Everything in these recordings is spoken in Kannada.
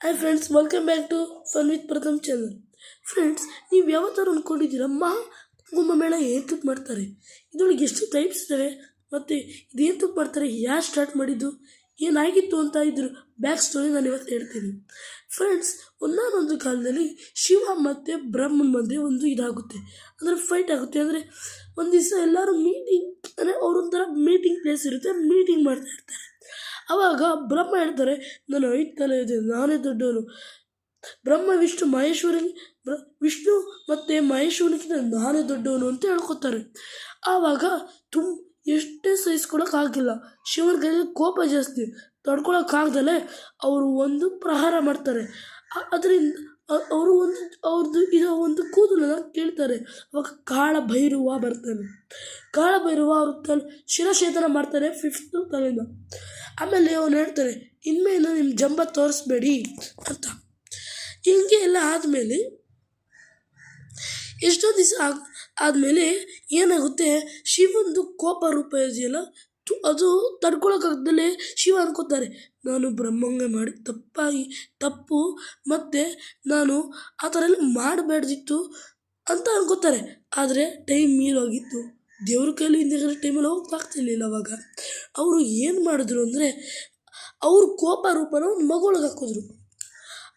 Hi friends, welcome back to fun with Pratham channel. Friends, ನೀವು ಯಾವತ್ತಾರು ಅಂದ್ಕೊಂಡಿದ್ದೀರಾ ಕುಂಭಮೇಳ ಏತಕ್ಕೆ ಮಾಡ್ತಾರೆ, ಇದರೊಳಗೆ ಎಷ್ಟು ಟೈಪ್ಸ್ ಇದ್ದಾವೆ, ಮತ್ತು ಇದು ಏತಕ್ಕೆ ಮಾಡ್ತಾರೆ, ಯಾರು ಸ್ಟಾರ್ಟ್ ಮಾಡಿದ್ದು, ಏನಾಗಿತ್ತು ಅಂತ ಇದ್ರ ಬ್ಯಾಕ್ ಸ್ಟೋರಿ ನಾನು ಇವತ್ತು ಹೇಳ್ತೀನಿ. ಫ್ರೆಂಡ್ಸ್, ಒಂದಾನೊಂದು ಕಾಲದಲ್ಲಿ ಶಿವ ಮತ್ತು ಬ್ರಹ್ಮನ ಮಧ್ಯೆ ಒಂದು ಇದಾಗುತ್ತೆ, ಅಂದರೆ ಫೈಟ್ ಆಗುತ್ತೆ. ಅಂದರೆ ಒಂದು ದಿವಸ ಎಲ್ಲರೂ ಮೀಟಿಂಗ್, ಅಂದರೆ ಅವರೊಂಥರ ಮೀಟಿಂಗ್ ಪ್ಲೇಸ್ ಇರುತ್ತೆ, ಮೀಟಿಂಗ್ ಮಾಡ್ತಾ ಇರ್ತಾರೆ. ಆವಾಗ ಬ್ರಹ್ಮ ಹೇಳ್ತಾರೆ, ನಾನು 5 ತಲೆ ಇದೆ, ನಾನೇ ದೊಡ್ಡವನು. ಬ್ರಹ್ಮ ವಿಷ್ಣು ಮತ್ತು ಮಹೇಶ್ವರನಿಗಿಂತ ನಾನೇ ದೊಡ್ಡವನು ಅಂತ ಹೇಳ್ಕೊತಾರೆ. ಆವಾಗ ಎಷ್ಟೇ ಸಹಿಸ್ಕೊಳಕ್ಕಾಗಿಲ್ಲ, ಶಿವನ ಕೈಯಲ್ಲಿ ಕೋಪ ಜಾಸ್ತಿ, ತಡ್ಕೊಳಕ್ಕಾಗ್ದಲೇ ಅವರು ಒಂದು ಪ್ರಹಾರ ಮಾಡ್ತಾರೆ. ಅದರಿಂದ ಅವರು ಒಂದು ಕೂದಲನ್ನು ಕೇಳ್ತಾರೆ. ಅವಾಗ ಕಾಳಭೈರವ ಬರ್ತಾನೆ. ಕಾಳಭೈರವ ಅವ್ರ ಶಿರಛೇದನ ಮಾಡ್ತಾನೆ 5th ತಲೆಯಿಂದ. ಆಮೇಲೆ ಅವನು ಹೇಳ್ತಾರೆ, ಇನ್ಮೇಲೆ ನಿಮ್ಮ ಜಂಬ ತೋರಿಸ್ಬೇಡಿ ಅಂತ. ಹಿಂಗೆ ಎಲ್ಲ ಆದಮೇಲೆ ಎಷ್ಟೋ ದಿವಸ ಆದಮೇಲೆ ಏನಾಗುತ್ತೆ, ಶಿವಂದು ಕೋಪ ರೂಪ ಇದೆಯಲ್ಲ, ಅದು ತಡ್ಕೊಳಕ್ಕಾಗ್ದಲೇ ಶಿವ ಅನ್ಕೋತಾರೆ, ನಾನು ಬ್ರಹ್ಮಂಗ ಮಾಡಿ ತಪ್ಪು ಮತ್ತು ನಾನು ಆ ಥರ ಎಲ್ಲ ಮಾಡಬೇಡ್ದಿತ್ತು ಅಂತ ಅನ್ಕೋತಾರೆ. ಆದರೆ ಟೈಮ್ ಮೀರೋಗಿತ್ತು, ದೇವ್ರ ಕೈಲಿ ಹಿಂದೆ ಟೈಮಲ್ಲಿ ಹೋಗ್ತಾಗ್ತಿರ್ಲಿಲ್ಲ. ಅವಾಗ ಅವರು ಏನು ಮಾಡಿದ್ರು ಅಂದರೆ, ಅವ್ರ ಕೋಪ ರೂಪನ ಒಂದು ಮಗುಳಿಗೆ ಹಾಕಿದ್ರು.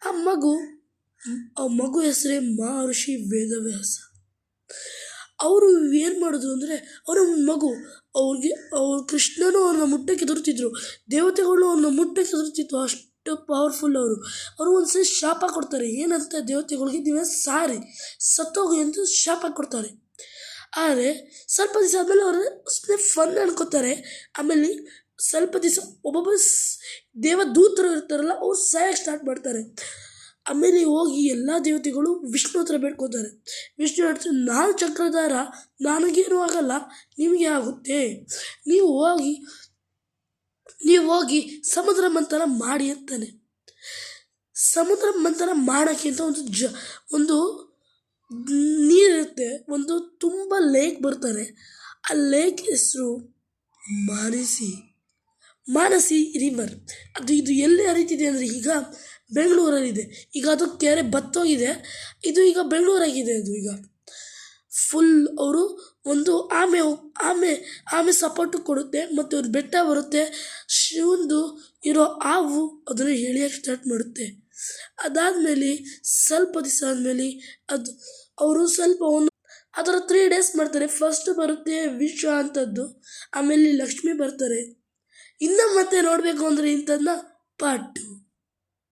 ಆ ಮಗು ಹೆಸರೇ ಮಹರ್ಷಿ ವೇದವ್ಯಾಸ. ಅವರು ಏನು ಮಾಡಿದ್ರು ಅಂದರೆ, ಅವರ ಮಗು ಅವ್ರು ಕೃಷ್ಣನು ಅವ್ರನ್ನ ಮುಟ್ಟಕ್ಕೆ ಹೆದರ್ತಿದ್ರು, ದೇವತೆಗಳು ಅವ್ರನ್ನ ಮುಟ್ಟಕ್ಕೆ ಹೆದರ್ತಿತ್ತು, ಅಷ್ಟು ಪವರ್ಫುಲ್ ಅವರು ಒಂದ್ಸರಿ ಶಾಪ ಕೊಡ್ತಾರೆ. ಏನಂತ ದೇವತೆಗಳಿಗೆ, ನೀವೇ ಸತ್ತೋಗಿ ಅಂತ ಶಾಪ ಕೊಡ್ತಾರೆ. ಆದರೆ ಸ್ವಲ್ಪ ದಿವಸ ಆದಮೇಲೆ ಅವರು ಫನ್ ಅನ್ಕೋತಾರೆ. ಆಮೇಲೆ ಸ್ವಲ್ಪ ದಿವಸ ಒಬ್ಬೊಬ್ಬ ದೇವದೂತರು ಇರ್ತಾರಲ್ಲ, ಅವ್ರು ಸಾಯಕ್ಕೆ ಸ್ಟಾರ್ಟ್ ಮಾಡ್ತಾರೆ. ಆಮೇಲೆ ಹೋಗಿ ಎಲ್ಲ ದೇವತೆಗಳು ವಿಷ್ಣು ಹತ್ರ ಬೇಡ್ಕೋತಾರೆ. ವಿಷ್ಣು ಹೇಳ್ತಾರೆ, ನಾನು ಚಕ್ರಧಾರ, ನನಗೇನು ಆಗಲ್ಲ, ನಿಮಗೆ ಆಗುತ್ತೆ, ನೀವು ಹೋಗಿ ಸಮುದ್ರ ಮಂಥನ ಮಾಡಿ ಅಂತಾನೆ. ಸಮುದ್ರ ಮಂಥನ ಮಾಡೋಕ್ಕೆ ಅಂತ ಒಂದು ನೀರಿರುತ್ತೆ, ಒಂದು ತುಂಬ ಲೇಕ್ ಬರ್ತಾರೆ. ಆ ಲೇಕ್ ಹೆಸರು ಮಾನಸಿ ರಿವರ್. ಇದು ಎಲ್ಲಿ ಹರಿತಿದೆ ಅಂದರೆ, ಈಗ ಬೆಂಗಳೂರಲ್ಲಿದೆ. ಈಗ ಅದು ಕೆರೆ ಬತ್ತೋಗಿದೆ, ಇದು ಈಗ ಬೆಂಗಳೂರಾಗಿದೆ. ಅದು ಈಗ ಫುಲ್ ಅವರು ಒಂದು ಆಮೆ ಸಪೋರ್ಟು ಕೊಡುತ್ತೆ, ಮತ್ತು ಒಂದು ಬೆಟ್ಟ ಬರುತ್ತೆ, ಶಿವಂದು ಇರೋ ಹಾವು ಅದನ್ನು ಎಳಿಯೋಕ್ಕೆ ಸ್ಟಾರ್ಟ್ ಮಾಡುತ್ತೆ. ಅದಾದಮೇಲೆ ಸ್ವಲ್ಪ ದಿವಸ ಆದಮೇಲೆ ಅವರು ಅದರ 3 days ಮಾಡ್ತಾರೆ. ಫಸ್ಟ್ ಬರುತ್ತೆ ವಿಶ್ವ ಅಂಥದ್ದು, ಆಮೇಲೆ ಲಕ್ಷ್ಮಿ ಬರ್ತಾರೆ. ಇನ್ನು ಮತ್ತೆ ನೋಡಬೇಕು ಅಂದರೆ ಇಂಥದ್ದನ್ನ ಪಾರ್ಟ್ 2.